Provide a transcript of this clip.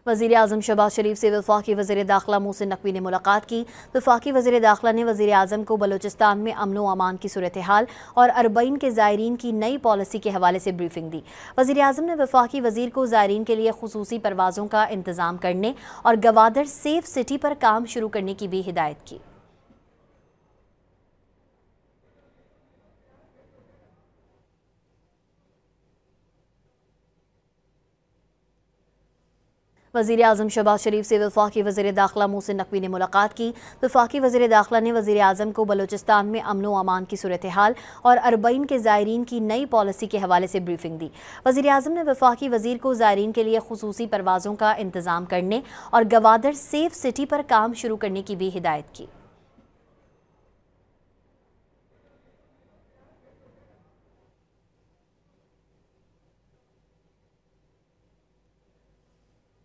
वज़ीर आज़म शहबाज शरीफ से वफाकी वज़ीर दाखिला मोहसिन नकवी ने मुलाकात की। वफाकी वज़ीर दाखिला ने वज़ीर आज़म को बलूचिस्तान में अमन व अमान की सूरत हाल और अरबईन के ज़ायरीन की नई पॉलिसी के हवाले से ब्रीफिंग दी। वज़ीर आज़म ने वफाकी वज़ीर को ज़ायरीन के लिए खुसूसी परवाज़ों का इंतज़ाम करने और गवादर सेफ सिटी पर काम शुरू करने की भी हिदायत की। वज़ीर आज़म शहबाज शरीफ से वफाकी वज़ीर दाखिला मोहसिन नकवी ने मुलाकात की। वफाकी वज़ीर दाखिला ने वज़ीर आज़म को बलूचिस्तान में अमन व अमान की सूरत हाल और अरबईन के ज़ायरीन की नई पॉलिसी के हवाले से ब्रीफिंग दी। वज़ीर आज़म ने वफाकी वज़ीर को ज़ायरीन के लिए खुसूसी परवाज़ों का इंतज़ाम करने और गवादर सेफ सिटी पर काम शुरू करने की भी हिदायत की।